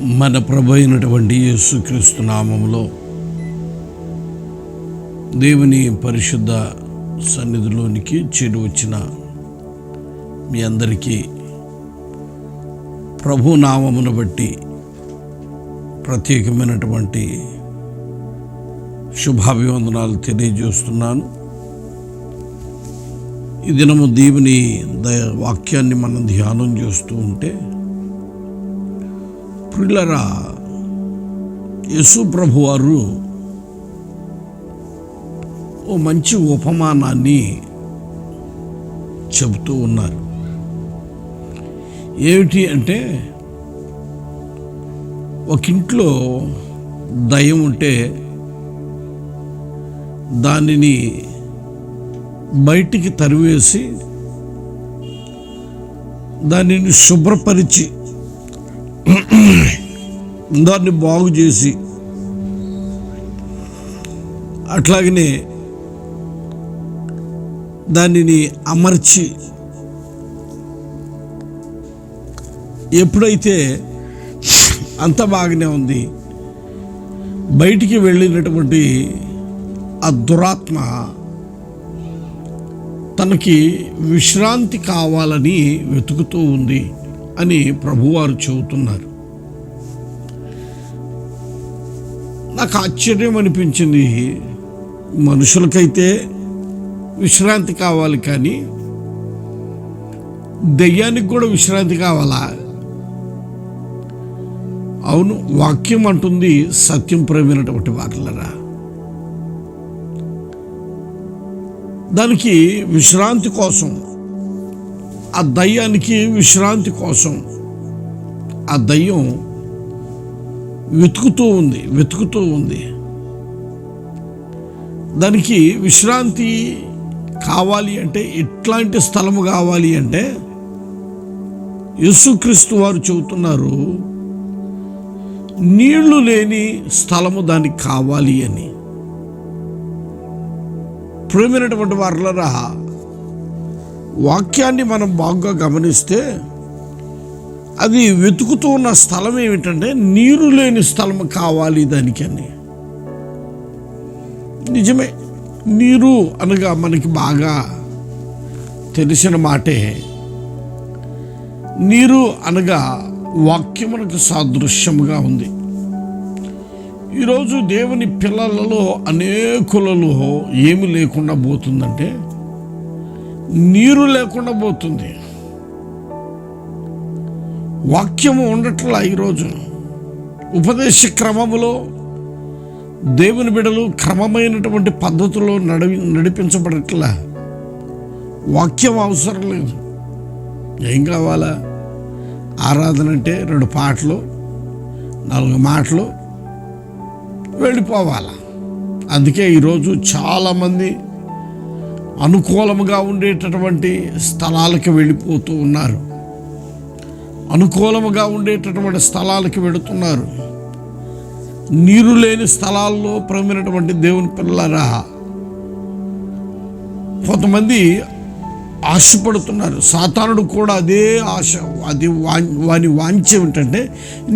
మన ప్రభు అయినటువంటి యేసుక్రీస్తు నామములో దేవుని పరిశుద్ధ సన్నిధిలోనికి చేరి వచ్చిన మీ అందరికీ ప్రభు నామమును బట్టి ప్రత్యేకమైనటువంటి శుభాభివందనాలు తెలియజేస్తున్నాను. ఈ దినము దేవుని వాక్యాన్ని మనం ధ్యానం చేస్తూ ఉంటే, ప్రియులారా, యేసు ప్రభు వారు ఓ మంచి ఉపమానాన్ని చెబుతూ ఉన్నారు. ఏమిటి అంటే, ఒక ఇంట్లో దయ్యం ఉంటే దానిని బయటికి తరివేసి దానిని శుభ్రపరిచి దాన్ని బాగు చేసి, అట్లాగనే దానిని అమర్చి, ఎప్పుడైతే అంత బాగానే ఉంది, బయటికి వెళ్ళినటువంటి ఆ దురాత్మ తనకి విశ్రాంతి కావాలని వెతుకుతూ ఉంది అని ప్రభువారు చెబుతున్నారు. నాకు ఆశ్చర్యం అనిపించింది. మనుషులకైతే విశ్రాంతి కావాలి, కానీ దెయ్యానికి కూడా విశ్రాంతి కావాలా? అవును, వాక్యం అంటుంది, సత్యం ప్రేమైనటువంటి వారులరా, దానికి విశ్రాంతి కోసం, ఆ దయ్యానికి విశ్రాంతి కోసం ఆ దయ్యం వెతుకుతూ ఉంది. దానికి విశ్రాంతి కావాలి అంటే, ఎట్లాంటి స్థలము కావాలి అంటే, యేసుక్రీస్తు వారు చెబుతున్నారు, నీళ్లు లేని స్థలము దానికి కావాలి అని. ప్రేమైనటువంటి వారులరా, వాక్యాన్ని మనం బాగా గమనిస్తే అది వెతుకుతూ ఉన్న స్థలం ఏమిటంటే, నీరు లేని స్థలం కావాలి దానికి అని. నిజమే, నీరు అనగా మనకి బాగా తెలిసిన మాటే. నీరు అనగా వాక్యమునకు సాదృశ్యముగా ఉంది. ఈరోజు దేవుని పిల్లలలో అనేకులలో ఏమి లేకుండా పోతుందంటే, నీరు లేకుండా పోతుంది. వాక్యము ఉండట్లా. ఈరోజు ఉపదేశ క్రమములో దేవుని బిడ్డలు క్రమమైనటువంటి పద్ధతిలో నడిపించబడట్లా. వాక్యం అవసరం లేదు. ఏం కావాలా? ఆరాధన అంటే 2 పాటలు, 4 మాటలు, వెళ్ళిపోవాలా. అందుకే ఈరోజు చాలామంది అనుకూలముగా ఉండేటటువంటి స్థలాలకు వెళ్ళిపోతూ ఉన్నారు. అనుకూలముగా ఉండేటటువంటి స్థలాలకు వెళుతున్నారు. నీరు లేని స్థలాల్లో ప్రేమైనటువంటి దేవుని పిల్లరా, కొంతమంది ఆశపడుతున్నారు. సాతానుడు కూడా అదే ఆశ, అది వాని వాంఛ ఏమిటంటే,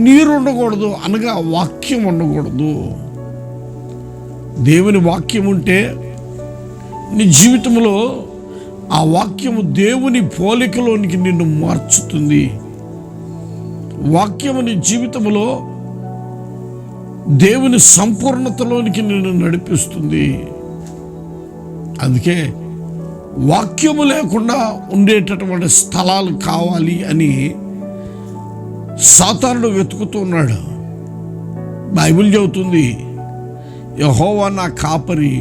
నీరు ఉండకూడదు అనగా వాక్యం ఉండకూడదు. దేవుని వాక్యం ఉంటే నీ జీవితంలో ఆ వాక్యము దేవుని పోలికలోనికి నిన్ను మార్చుతుంది. వాక్యము నీ జీవితంలో దేవుని సంపూర్ణతలోనికి నిన్ను నడిపిస్తుంది. అందుకే వాక్యము లేకుండా ఉండేటటువంటి స్థలాలు కావాలి అని సాతానుడు వెతుకుతూ ఉన్నాడు. బైబిల్ చెబుతుంది, యెహోవా నా కాపరి,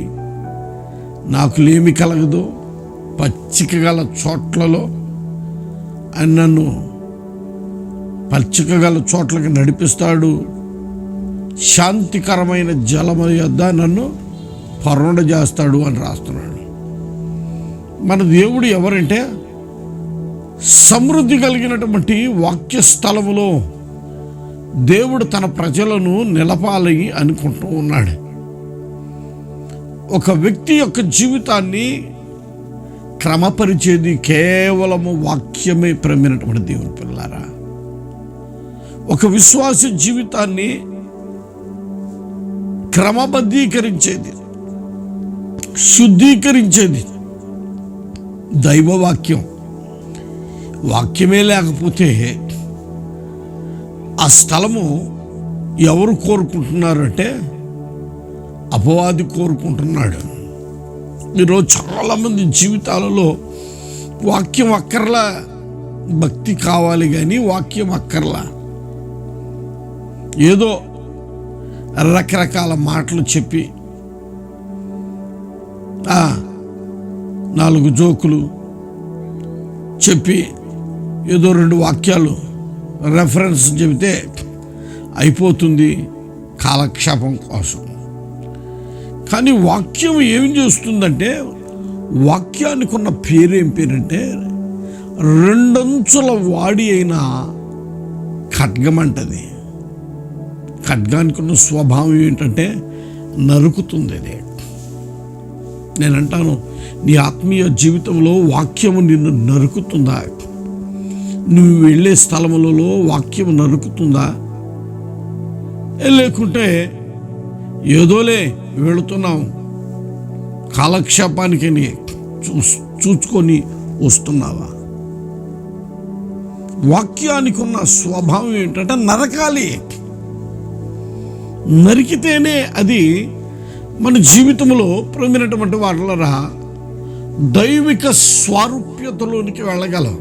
నాకు లేమి కలగదు, పచ్చిక గల చోట్లలో ఆయన నన్ను పచ్చిక గల చోట్లకి నడిపిస్తాడు, శాంతికరమైన జలముల యొద్ద నన్ను పరుండ చేస్తాడు అని రాస్తున్నాడు. మన దేవుడు ఎవరంటే, సమృద్ధి కలిగినటువంటి వాక్య స్థలములో దేవుడు తన ప్రజలను నిలపాలి అనుకుంటూ ఉన్నాడు. ఒక వ్యక్తి యొక్క జీవితాన్ని క్రమపరిచేది కేవలము వాక్యమే. ప్రేమైనటువంటి దేవుని పిల్లారా, ఒక విశ్వాస జీవితాన్ని క్రమబద్ధీకరించేది, శుద్ధీకరించేది దైవవాక్యం. వాక్యమే లేకపోతే ఆ స్థలము ఎవరు కోరుకుంటున్నారంటే అపవాది కోరుకుంటున్నాడు. ఈరోజు చాలామంది జీవితాలలో వాక్యం అక్కర్లా, భక్తి కావాలి కానీ వాక్యం అక్కర్లా. ఏదో రకరకాల మాటలు చెప్పి 4 జోకులు చెప్పి ఏదో 2 వాక్యాలు రెఫరెన్స్ చెబితే అయిపోతుంది కాలక్షేపం కోసం. కానీ వాక్యం ఏం చేస్తుందంటే, వాక్యానికి ఉన్న పేరేం పేరంటే 2 అంచుల వాడి అయిన ఖడ్గం అంటది. ఖడ్గానికి ఉన్న స్వభావం ఏంటంటే నరుకుతుంది. అది నేనంటాను, నీ ఆత్మీయ జీవితంలో వాక్యము నిన్ను నరుకుతుందా? నువ్వు వెళ్ళే స్థలములలో వాక్యం నరుకుతుందా? లేకుంటే ఏదోలే వెళుతున్నాం కాలక్షేపానికి చూసుకొని వస్తున్నావా? వాక్యానికి ఉన్న స్వభావం ఏంటంటే నరకాలి. నరికితేనే అది మన జీవితంలో ప్రేమైనటువంటి వాళ్ళరా దైవిక స్వారూప్యతలోనికి వెళ్ళగలం.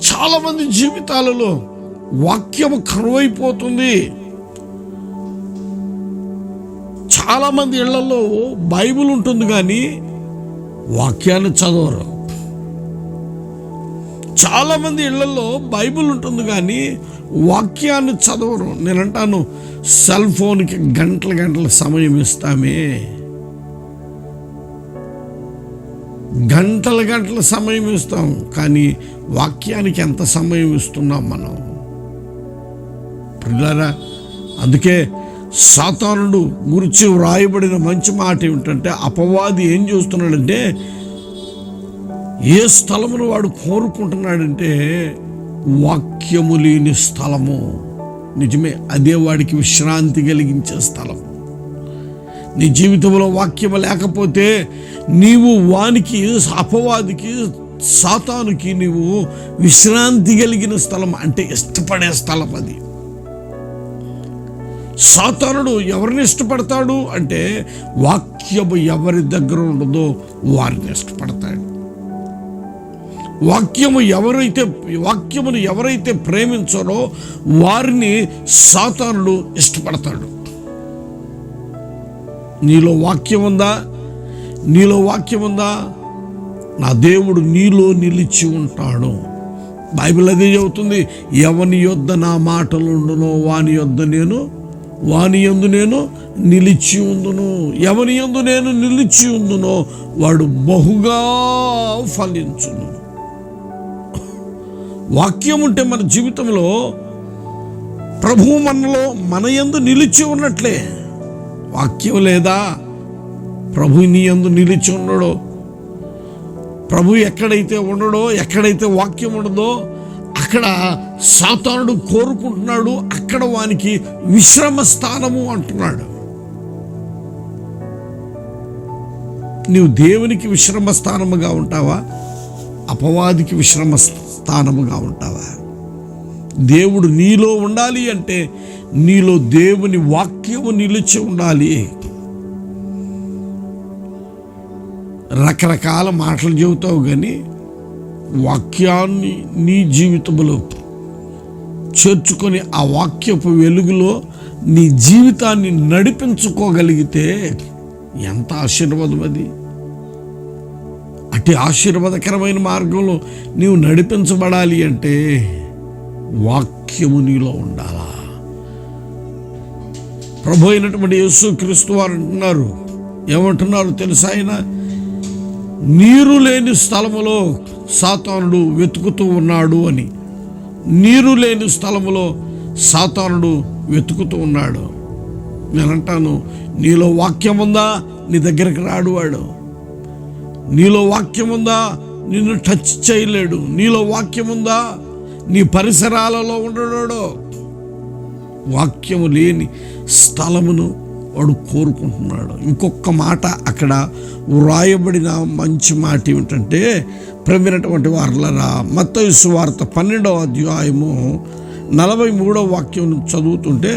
చాలామంది జీవితాలలో వాక్యము కరువైపోతుంది. చాలామంది ఇళ్లలో బైబిల్ ఉంటుంది కానీ వాక్యాన్ని చదవరు. చాలామంది ఇళ్లలో బైబిల్ ఉంటుంది కానీ వాక్యాన్ని చదవరు. నేనంటాను, సెల్ ఫోన్కి గంటల సమయం ఇస్తామే, గంటల సమయం ఇస్తాం, కానీ వాక్యానికి ఎంత సమయం ఇస్తున్నాం మనం? పిల్లరా, అందుకే సాతానుడు గురించి వ్రాయబడిన మంచి మాట ఏమిటంటే, అపవాది ఏం చేస్తున్నాడంటే, ఏ స్థలమును వాడు కోరుకుంటున్నాడంటే వాక్యము లేని స్థలము. నిజమే, అదే వాడికి విశ్రాంతి కలిగించే స్థలం. నీ జీవితంలో వాక్యము లేకపోతే నీవు వానికి, అపవాదికి, సాతానుకి నీవు విశ్రాంతి కలిగిన స్థలం, అంటే ఇష్టపడే స్థలం అది. సాతానుడు ఎవరిని ఇష్టపడతాడు అంటే, వాక్యము ఎవరి దగ్గర ఉండదో వారిని ఇష్టపడతాడు. వాక్యమును ఎవరైతే ప్రేమించారో వారిని సాతానుడు ఇష్టపడతాడు. నీలో వాక్యం ఉందా? నా దేవుడు నీలో నిలిచి ఉంటాడు. బైబిల్ అదే చెబుతుంది, ఎవని యొద్ద నా మాటలు ఉండునో వాని యందు నేను నిలిచి ఉందును. ఎవని యందు నేను నిలిచి ఉందునో వాడు బహుగా ఫలించును. వాక్యం ఉంటే మన జీవితంలో ప్రభువు మన యందు నిలిచి ఉన్నట్లే. వాక్యం లేదా, ప్రభు నీ యందు నిలిచి ఉండడో, ప్రభు ఎక్కడైతే ఉండడో, ఎక్కడైతే వాక్యం ఉండదో అక్కడ సాతానుడు కోరుకుంటున్నాడు, అక్కడ వానికి విశ్రమ స్థానము అంటున్నాడు. నీవు దేవునికి విశ్రమ స్థానముగా ఉంటావా? అపవాదికి విశ్రమ స్థానముగా ఉంటావా? దేవుడు నీలో ఉండాలి అంటే నీలో దేవుని వాక్యము నిలిచి ఉండాలి. రకరకాల మాటలు చెబుతావు కానీ వాక్యాన్ని నీ జీవితంలో చేర్చుకొని ఆ వాక్యపు వెలుగులో నీ జీవితాన్ని నడిపించుకోగలిగితే ఎంత ఆశీర్వాదం అది. అట్టి ఆశీర్వాదకరమైన మార్గంలో నీవు నడిపించబడాలి అంటే వాక్యము నీలో ఉండాలా. ప్రభు అయినటువంటి యేసుక్రీస్తు వారు ఏమంటున్నారు తెలుసా? ఆయన నీరు లేని స్థలములో సాతానుడు వెతుకుతూ ఉన్నాడు అని. నీరు లేని స్థలములో సాతానుడు వెతుకుతూ ఉన్నాడు. నేనంటాను, నీలో వాక్యం ఉందా? నీ దగ్గరికి రాడు వాడు. నీలో వాక్యం ఉందా? నిన్ను టచ్ చేయలేడు. నీలో వాక్యం ఉందా? నీ పరిసరాలలో ఉండడు. వాక్యము లేని స్థలమును వాడు కోరుకుంటున్నాడు. ఇంకొక మాట అక్కడ వ్రాయబడిన మంచి మాట ఏమిటంటే, ప్రేమైనటువంటి వారలారా, మత్తయి సువార్త 12వ అధ్యాయము 43వ వాక్యం చదువుతుంటే,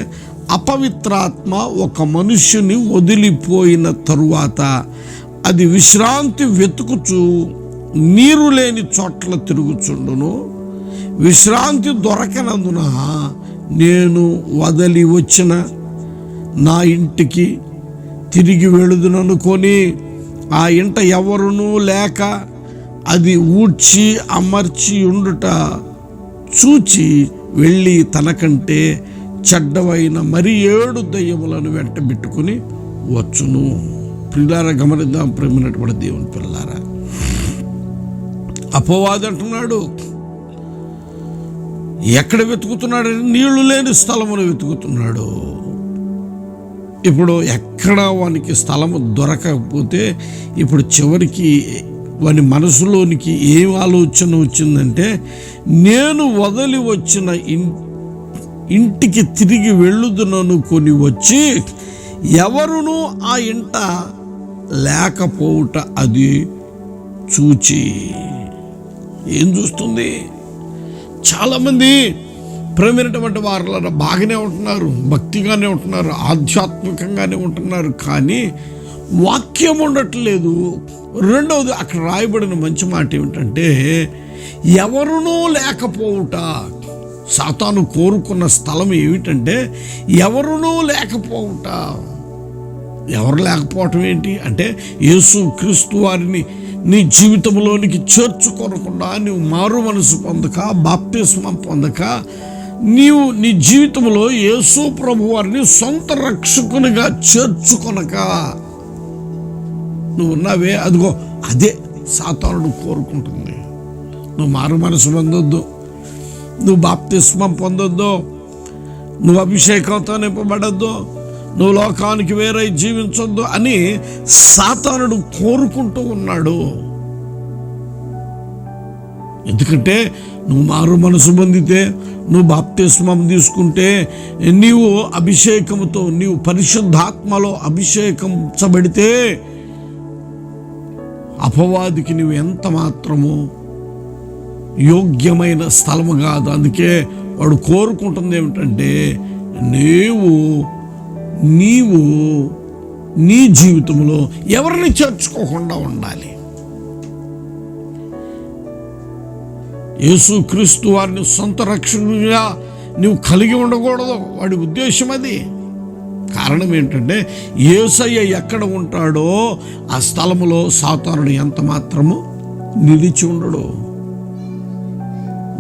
అపవిత్రాత్మ ఒక మనుష్యుని వదిలిపోయిన తరువాత అది విశ్రాంతి వెతుకుచు నీరు లేని చోట్ల తిరుగుచుండును. విశ్రాంతి దొరకనందున నేను వదిలి వచ్చిన నా ఇంటికి తిరిగి వెళుదుననుకొని ఆ ఇంట ఎవరునూ లేక అది ఊడ్చి అమర్చి ఉండుట చూచి వెళ్ళి తనకంటే చెడ్డవైన మరి 7 దయ్యములను వెంటబెట్టుకుని వచ్చును. ప్రియులారా, గమనిద్దాం ప్రేమైనటువంటి దేవుని పిల్లారా, అపవాది అంటున్నాడు, ఎక్కడ వెతుకుతున్నాడు? నీళ్లు లేని స్థలమును వెతుకుతున్నాడు. ఇప్పుడు ఎక్కడ వానికి స్థలము దొరకకపోతే ఇప్పుడు చివరికి వాని మనసులోనికి ఏం ఆలోచన వచ్చిందంటే, నేను వదిలి వచ్చిన ఇంటికి తిరిగి వెళ్ళుదుననుకొని వచ్చి ఎవరునూ ఆ ఇంట లేకపోవుట అది చూచి. ఏం చూస్తుంది? చాలామంది ప్రేమైనటువంటి వారు బాగానే ఉంటున్నారు, భక్తిగానే ఉంటున్నారు, ఆధ్యాత్మికంగానే ఉంటున్నారు, కానీ వాక్యం ఉండట్లేదు. రెండవది అక్కడ రాయబడిన మంచి మాట ఏమిటంటే, ఎవరునూ లేకపోవుట. సాతాను కోరుకున్న స్థలం ఏమిటంటే ఎవరునూ లేకపోవుట. ఎవరు లేకపోవటం ఏంటి అంటే, యేసు క్రీస్తు వారిని నీ జీవితంలోనికి చేర్చుకోనకుండా నీవు మారు మనసు పొందక, బాప్తిస్మం పొందక, నీవు నీ జీవితంలో యేసు ప్రభు వారిని సొంత రక్షకునిగా చేర్చుకొనక నువ్వు ఉన్నావే, అదిగో అదే సాతానుడు కోరుకుంటుంది. నువ్వు మారు మనసు పొందొద్దు, నువ్వు బాప్తిస్మం పొందొద్దు, నువ్వు అభిషేకంతో నింపబడద్దు, నువ్వు లోకానికి వేరే జీవించొద్దు అని సాతానుడు కోరుకుంటూ ఉన్నాడు. ఎందుకంటే నువ్వు మారు మనసు పొందితే, నువ్వు బాప్తిస్మం తీసుకుంటే, నీవు అభిషేకముతో, నీవు పరిశుద్ధాత్మలో అభిషేకించబడితే అపవాదికి నువ్వు ఎంత మాత్రము యోగ్యమైన స్థలము కాదు. అందుకే వాడు కోరుకుంటుంది ఏమిటంటే, నీవు నీ జీవితంలో ఎవరిని చేర్చుకోకుండా ఉండాలి. యేసుక్రీస్తు వారిని సొంత రక్షకునిగా నువ్వు కలిగి ఉండకూడదు. వాడి ఉద్దేశం అది. కారణం ఏంటంటే, యేసయ్య ఎక్కడ ఉంటాడో ఆ స్థలములో సాతానుడు ఎంత మాత్రము నిలిచి ఉండడు.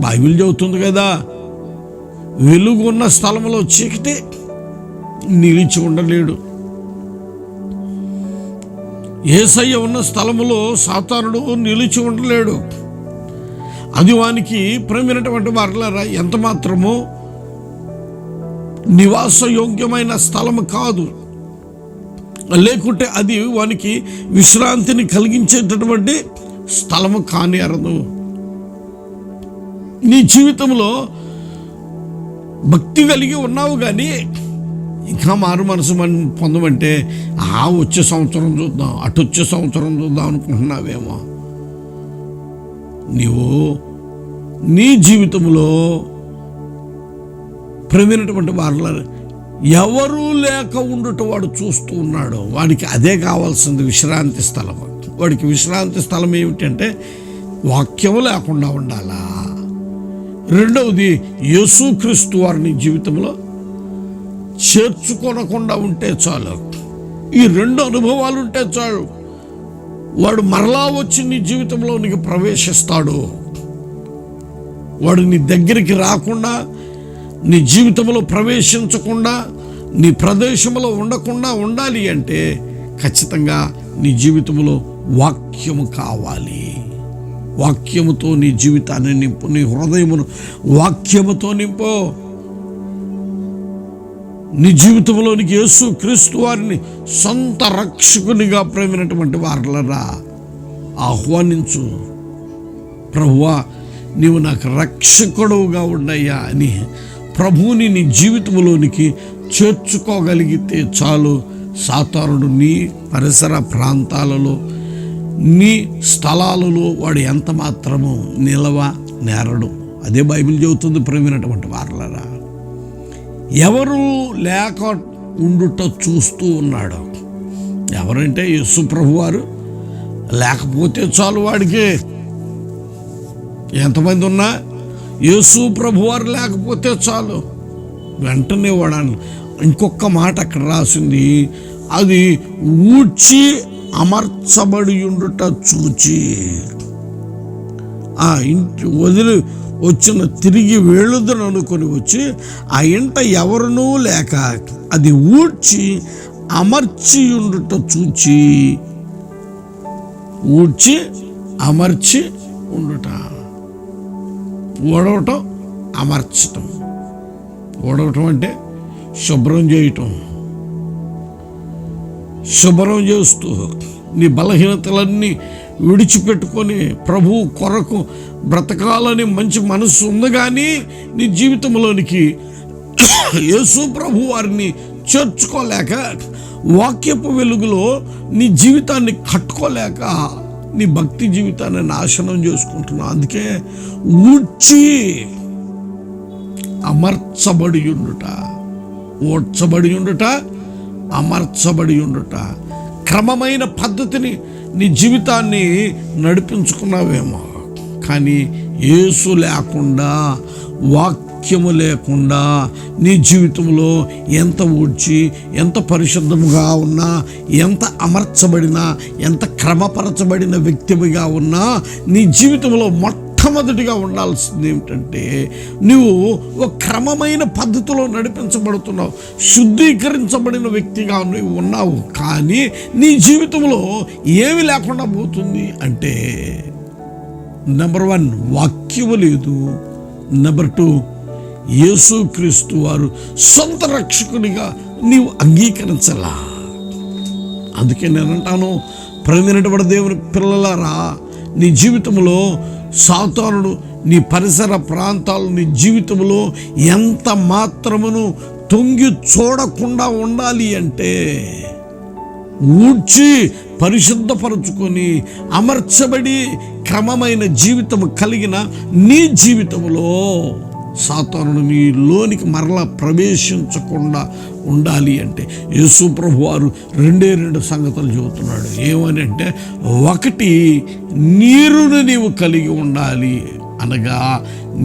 బైబిల్ చెబుతుంది కదా, వెలుగు ఉన్న స్థలంలో చీకటి నిలిచి ఉండలేడు. యేసయ్య ఉన్న స్థలములో సాతానుడు నిలిచి ఉండలేడు. అది వానికి ప్రేమైనటువంటి వారలారా ఎంత మాత్రము నివాసయోగ్యమైన స్థలము కాదు. లేకుంటే అది వానికి విశ్రాంతిని కలిగించేటటువంటి స్థలము కాని అరదు. నీ జీవితంలో భక్తి కలిగి ఉన్నావు కానీ ఇంకా మారు మనసు పొందమంటే వచ్చే సంవత్సరం చూద్దాం, అటు వచ్చే సంవత్సరం చూద్దాం అనుకుంటున్నావేమో. నీవు నీ జీవితంలో ప్రేమైనటువంటి వారు ఎవరూ లేక ఉండుట వాడు చూస్తూ ఉన్నాడు. వాడికి అదే కావాల్సింది, విశ్రాంతి స్థలం. వాడికి విశ్రాంతి స్థలం ఏమిటంటే వాక్యము లేకుండా ఉండాలా. రెండవది యేసుక్రీస్తు వారిని జీవితంలో చేర్చుకొనకుండా ఉంటే చాలు. ఈ 2 అనుభవాలు ఉంటే చాలు. వాడు మరలా వచ్చి నీ జీవితంలోనికి ప్రవేశిస్తాడు. వాడు నీ దగ్గరికి రాకుండా, నీ జీవితంలో ప్రవేశించకుండా, నీ ప్రదేశంలో ఉండకుండా ఉండాలి అంటే ఖచ్చితంగా నీ జీవితంలో వాక్యము కావాలి. వాక్యముతో నీ జీవితాన్ని నింపు, నీ హృదయమును వాక్యముతో నింపు. నీ జీవితంలోనికి యేసు క్రీస్తు వారిని సొంత రక్షకునిగా ప్రేమైనటువంటి వారలరా ఆహ్వానించు. ప్రభువా, నీవు నాకు రక్షకుడుగా ఉండయ్యా అని ప్రభువుని నీ జీవితంలోనికి చేర్చుకోగలిగితే చాలు. సాతానుడు నీ పరిసర ప్రాంతాలలో, నీ స్థలాలలో వాడు ఎంత మాత్రము నిలవ నేరడు. అదే బైబిల్ చెబుతుంది. ప్రేమైనటువంటి వారలారా, ఎవరు లేక ఉండుట చూస్తూ ఉన్నాడు. ఎవరంటే యేసు ప్రభువారు. లేకపోతే చాలు వాడికి. ఎంతమంది ఉన్నా యేసు ప్రభువారు లేకపోతే చాలు, వెంటనే వాడాను. ఇంకొక మాట అక్కడ రాసింది, అది ఊడ్చి అమర్చబడి ఉండుట చూచి. ఆ ఇంటి వదిలి వచ్చిన తిరిగి వేళుదని అనుకొని వచ్చి ఆ ఇంట ఎవరునూ లేక అది ఊడ్చి అమర్చి ఉండుట చూచి. ఊడ్చి అమర్చి ఉండుట, ఓడవటం, అమర్చటం. ఓడవటం అంటే శుభ్రం చేయటం. శుభ్రం చేస్తూ నీ బలహీనతలన్నీ విడిచిపెట్టుకొని ప్రభు కొరకు బ్రతకాలని మంచి మనస్సు ఉంది, కానీ నీ జీవితంలోనికి యేసు ప్రభు వారిని చేర్చుకోలేక, వాక్యపు వెలుగులో నీ జీవితాన్ని కట్టుకోలేక నీ భక్తి జీవితాన్ని నాశనం చేసుకుంటున్నావు. అందుకే ఊడ్చి అమర్చబడి ఉండుట, ఓడ్చబడి ఉండుట, అమర్చబడి ఉండుట. క్రమమైన పద్ధతిని నీ జీవితాన్ని నడిపించుకున్నావేమో, కానీ యేసు లేకుండా, వాక్యము లేకుండా నీ జీవితంలో ఎంత ఊడ్చి, ఎంత పరిశుద్ధముగా ఉన్నా, ఎంత అమర్చబడినా, ఎంత క్రమపరచబడిన వ్యక్తిగా ఉన్నా, నీ జీవితంలో మొట్టమొదటిగా ఉండాల్సింది ఏమిటంటే నువ్వు ఒక క్రమమైన పద్ధతిలో నడిపించబడుతున్నావు, శుద్ధీకరించబడిన వ్యక్తిగా నువ్వు ఉన్నావు. కానీ నీ జీవితంలో ఏమి లేకుండా పోతుంది అంటే, నెంబర్ 1 వాక్యము లేదు, నెంబర్ 2 యేసుక్రీస్తు వారు సొంత రక్షకునిగా నీవు అంగీకరించలా. అందుకే నేను అంటాను, ప్రేమైనటువంటి దేవుని పిల్లలారా, నీ జీవితంలో సాతానుడు నీ పరిసర ప్రాంతాలు నీ జీవితంలో ఎంత మాత్రమును తొంగి చూడకుండా ఉండాలి అంటే ఊడ్చి పరిశుద్ధపరుచుకొని అమర్చబడి క్రమమైన జీవితం కలిగిన నీ జీవితంలో సాతానుడు నీ లోనికి మరలా ప్రవేశించకుండా ఉండాలి అంటే యేసు ప్రభు వారు 2 సంగతులు చెబుతున్నాడు. ఏమని అంటే, 1 నీరును నీవు కలిగి ఉండాలి, అనగా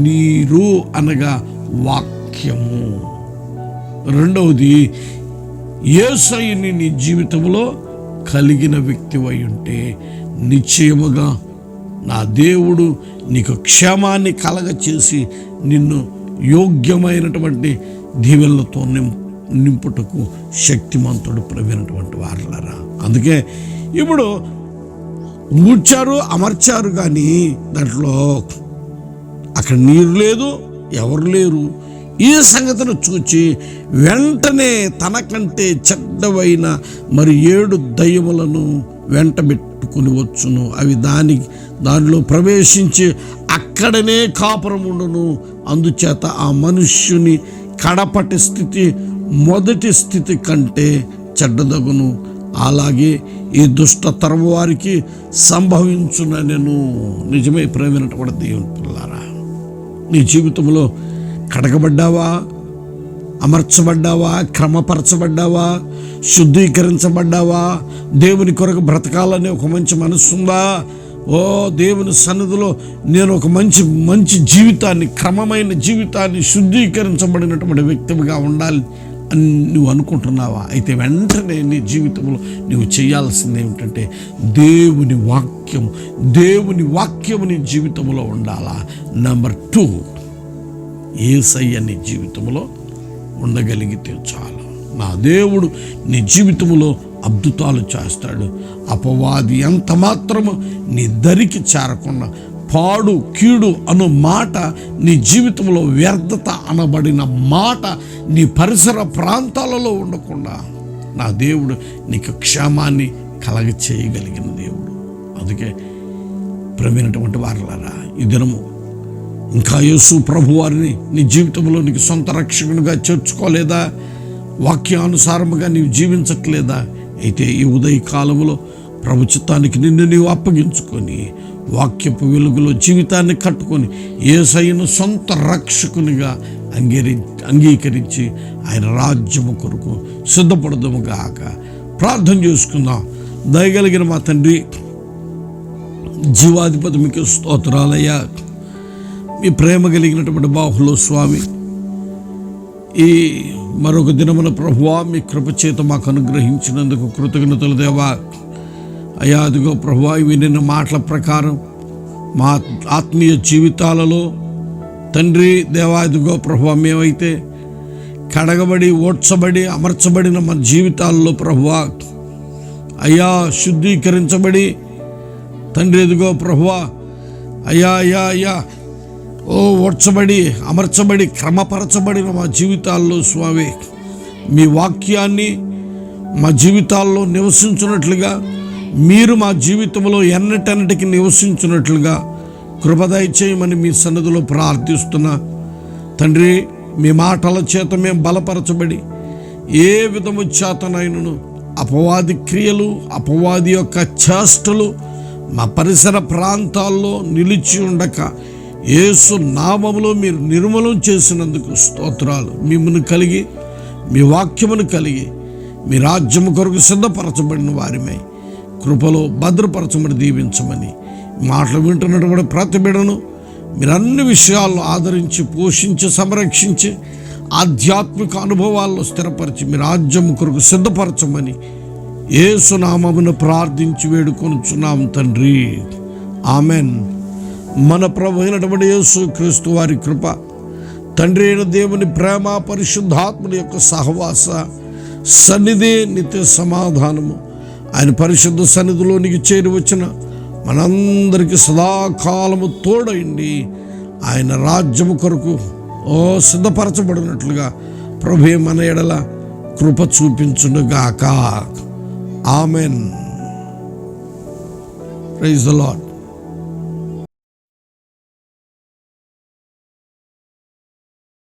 నీరు అనగా వాక్యము. 2వది యేసయ్యని నీ జీవితంలో కలిగిన వ్యక్తివై ఉంటే నిశ్చయముగా నా దేవుడు నీకు క్షేమాన్ని కలగచేసి నిన్ను యోగ్యమైనటువంటి దీవెనలతో నింపుటకు శక్తిమంతుడు ప్రవీణటువంటి వారలారా. అందుకే ఇప్పుడు ఊడ్చారు, అమర్చారు, కానీ దాంట్లో అక్కడ నీరు లేదు, ఎవరు లేరు. ఈ సంగతిని చూచి వెంటనే తనకంటే చెడ్డవైన మరి 7 దయ్యములను వెంటబెట్టుకుని వచ్చును. అవి దానిలో ప్రవేశించి అక్కడనే కాపురం ఉండును. అందుచేత ఆ మనుష్యుని కడపటి స్థితి మొదటి స్థితి కంటే చెడ్డదగును. అలాగే ఈ దుష్ట తరము వారికి సంభవించుననెను. నిజమే ప్రేమైనటువంటి దేవుని పిల్లారా, నీ జీవితంలో కడగబడ్డావా, అమర్చబడ్డావా, క్రమపరచబడ్డావా, శుద్ధీకరించబడ్డావా? దేవుని కొరకు బ్రతకాలనే ఒక మంచి మనస్సుందా? ఓ దేవుని సన్నిధిలో నేను ఒక మంచి జీవితాన్ని, క్రమమైన జీవితాన్ని, శుద్ధీకరించబడినటువంటి వ్యక్తిగా ఉండాలి అని నువ్వు అనుకుంటున్నావా? అయితే వెంటనే నీ జీవితంలో నువ్వు చేయాల్సింది ఏమిటంటే దేవుని వాక్యము నీ జీవితంలో ఉండాలా. నెంబర్ 2 యేసయ్య నీ జీవితంలో ఉండగలిగితే చాలు. నా దేవుడు నీ జీవితంలో అద్భుతాలు చేస్తాడు. అపవాది ఎంత మాత్రము నీ దరికి చేరకుండా, పాడు కీడు అను మాట నీ జీవితంలో వ్యర్థత అనబడిన మాట నీ పరిసర ప్రాంతాలలో ఉండకుండా నా దేవుడు నీకు క్షేమాన్ని కలగ చేయగలిగిన దేవుడు. అందుకే ప్రేమైనటువంటి వారలారా, ఈ దినము ఇంకా యేసు ప్రభు వారిని నీ జీవితంలో నీకు సొంత రక్షకునిగా చేర్చుకోలేదా? వాక్యానుసారముగా నీవు జీవించట్లేదా? అయితే ఈ ఉదయ కాలంలో ప్రభు చిత్తానికి నిన్ను నీవు అప్పగించుకొని వాక్యపు వెలుగులో జీవితాన్ని కట్టుకొని యేసయ్యను సొంత రక్షకునిగా అంగీకరించి ఆయన రాజ్యము కొరకు సిద్ధపడదము గాక. ప్రార్థన చేసుకుందాం. దయగలిగిన మా తండ్రి, జీవాధిపతి మీకు స్తోత్రాలయ్యా. మీ ప్రేమ కలిగినటువంటి బాహులో స్వామి, ఈ మరొక దినమున ప్రభువా మీ కృప చేత మాకు అనుగ్రహించినందుకు కృతజ్ఞతలు దేవా. అయ్యా అదిగో ప్రభువా, ఇవి నిన్న మాటల ప్రకారం మా ఆత్మీయ జీవితాలలో తండ్రి దేవా, ఇదిగో ప్రభువా, మేమైతే కడగబడి ఓడ్చబడి అమర్చబడిన మన జీవితాల్లో ప్రభువా అయ్యా శుద్ధీకరించబడి తండ్రి ఇదిగో ప్రభువా అయ్యా అయ్యా అయ్యా ఓడ్చబడి అమర్చబడి క్రమపరచబడిన మా జీవితాల్లో స్వామి మీ వాక్యాన్ని మా జీవితాల్లో నివసించున్నట్లుగా, మీరు మా జీవితంలో ఎన్నటన్నిటికీ నివసించున్నట్లుగా కృపదయ చేయమని మీ సన్నిధిలో ప్రార్థిస్తున్నా తండ్రి. మీ మాటల చేత మేము బలపరచబడి ఏ విధము చేతనైనను అపవాది క్రియలు, అపవాది యొక్క చేష్టలు మా పరిసర ప్రాంతాల్లో నిలిచి ఉండక యేసు నామములో మీరు నిర్మూలం చేసినందుకు స్తోత్రాలు. మిమ్మల్ని కలిగి, మీ వాక్యమును కలిగి, మీ రాజ్యము కొరకు సిద్ధపరచబడిన వారిమై కృపలో భద్రపరచమని దీవించమని మాటలు వింటున్నటువంటి ప్రతి బిడ్డను మీరు అన్ని విషయాల్లో ఆదరించి, పోషించి, సంరక్షించి, ఆధ్యాత్మిక అనుభవాల్లో స్థిరపరిచి మీ రాజ్యము కొరకు సిద్ధపరచమని యేసు నామమును ప్రార్థించి వేడుకొనుచున్నాం తండ్రి. ఆమెన్. మన ప్రభు అయినటువంటి యేసు క్రీస్తు వారి కృప, తండ్రి అయిన దేవుని ప్రేమ, పరిశుద్ధాత్మని యొక్క సహవాస సన్నిధి, నిత్య సమాధానము ఆయన పరిశుద్ధ సన్నిధిలోనికి చేరి వచ్చిన మనందరికీ సదాకాలము తోడైండి ఆయన రాజ్యము కొరకు సిద్ధపరచబడినట్లుగా ప్రభువే మన ఎడల కృప చూపించునుగాక. ఆమెన్. Praise the lord.